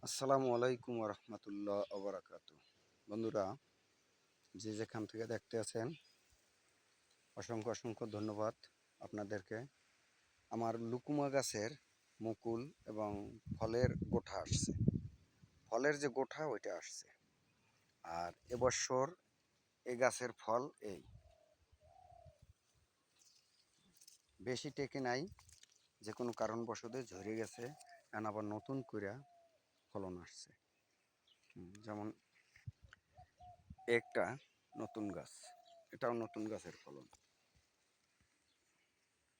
আসসালামু আলাইকুম রহমতুল্লাহ ওবরাকাতু। বন্ধুরা, যে যেখান থেকে দেখতে আছেন, অসংখ্য অসংখ্য ধন্যবাদ আপনাদেরকে। আমার লুকুমা গাছের মুকুল এবং ফলের গোঠা আসছে। ফলের যে গোঠা ওইটা আসছে। আর এবছর এই গাছের ফল এই বেশি টেকে নাই, যে কোনো কারণবশত ঝরে গেছে, এখন আবার নতুন করে ফলন আসছে। যেমন একটা নতুন গাছ, এটাও নতুন গাছের ফলন।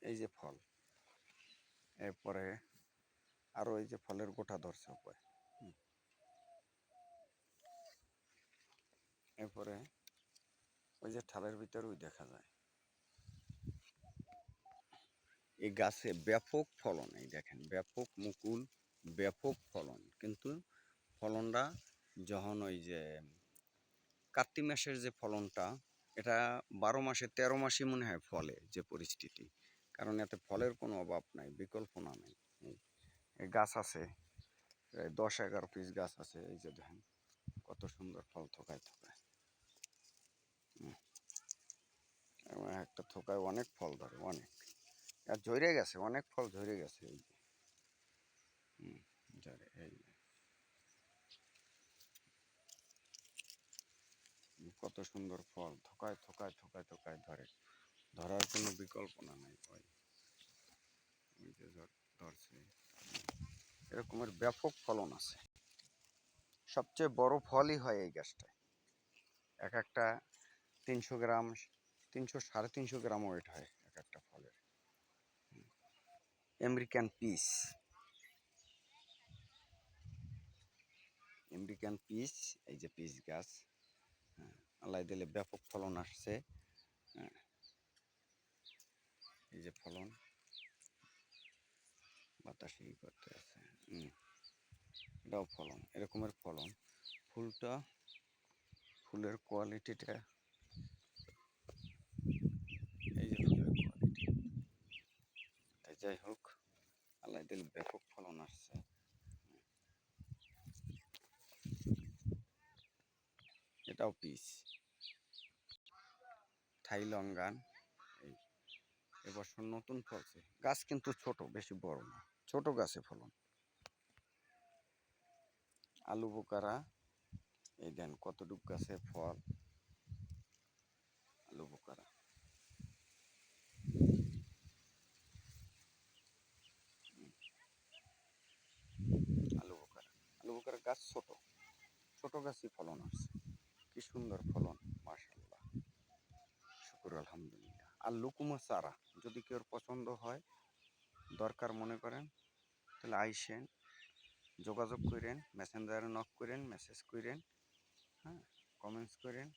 এই যে ফল, এরপরে আরো এই যে ফলের গোটা ধরছে উপরে। এরপরে ওই যে ঠালের ভিতরে ওই দেখা যায়। এই গাছে ব্যাপক ফলন, এই দেখেন ব্যাপক মুকুল, ব্যাপক ফলন। কিন্তু ফলনটা যখন ওই যে কার্তিক মাসের যে ফলনটা, এটা 12 মাসে 13 মাসই মনে হয় ফলে যে পরিস্থিতি। কারণ এতে ফলের কোনো অভাব নাই, বিকল্পনা নেই। এই গাছ আছে 10-11 পিস গাছ আছে। এই যে দেখেন কত সুন্দর ফল থোকায় থোকায়। একটা থোকায় অনেক ফল ধরে, অনেক। আর ঝরে গেছে, অনেক ফল ঝরে গেছে। এই যে ঝরে, এই কত সুন্দর ফল থোকায় থোকায় থোকায় থোকায় ধরে, ধরার কোনো বিকল্পনা নাই। ওই যে ধরছে, এরকমের ব্যাপক ফলন আছে। সবচেয়ে বড় ফলই হয় এই গাছটায়। এক একটা 300 গ্রাম, 300-350 গ্রাম ওয়েট হয় এক একটা ফলের। American piece, American piece. এই যে পিস গাছ, আল্লাহ দিলে ব্যাপক ফলন আসছে। এই যে ফলন, বাতাসে করতে আছে। এটাও ফলন, এরকমের ফলন। ফুলটা, ফুলের কোয়ালিটিটা, এই যে ফুলের কোয়ালিটি। যাই হোক, আল্লাহ দিলে ব্যাপক ফলন আসছে। এটাও পিস, থাই লঙ্গান। এই এবছর নতুন ফলছে। গাছ কিন্তু ছোট, বেশি বড় না, ছোট গাছে ফলন। আলু বোকারা, এই দেন কতটুক গাছে ফল। আলু বোকারা, আলু বোকারা, আলু বোকারা গাছ ছোট, ছোট গাছই ফলন আসছে। কি সুন্দর ফলন, মাশাআল্লাহ, শুকুর আলহামদুলিল্লাহ। আর লুকুমা চারা যদি কেউ পছন্দ হয়, দরকার মনে করেন, তাহলে আইসেন, যোগাযোগ করেন, মেসেঞ্জারে নক করেন, মেসেজ করেন, হ্যাঁ, কমেন্টস করেন,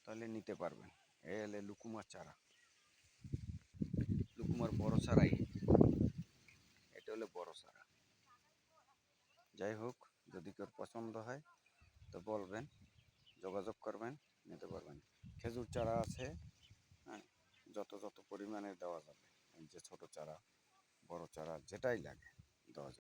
তাহলে নিতে পারবেন। এই হলে লুকুমার চারা, লুকুমার বড় চারাই, এটা হলে বড় চারা। যাই হোক, যদি কেউ পছন্দ হয় তো বলবেন, যোগাযোগ করবেন, নিতে পারবেন। খেজুর চারা আছে, হ্যাঁ, যত যত পরিমাণে দেওয়া যাবে, যে ছোট চারা, বড় চারা, যেটাই লাগে দেওয়া যাবে।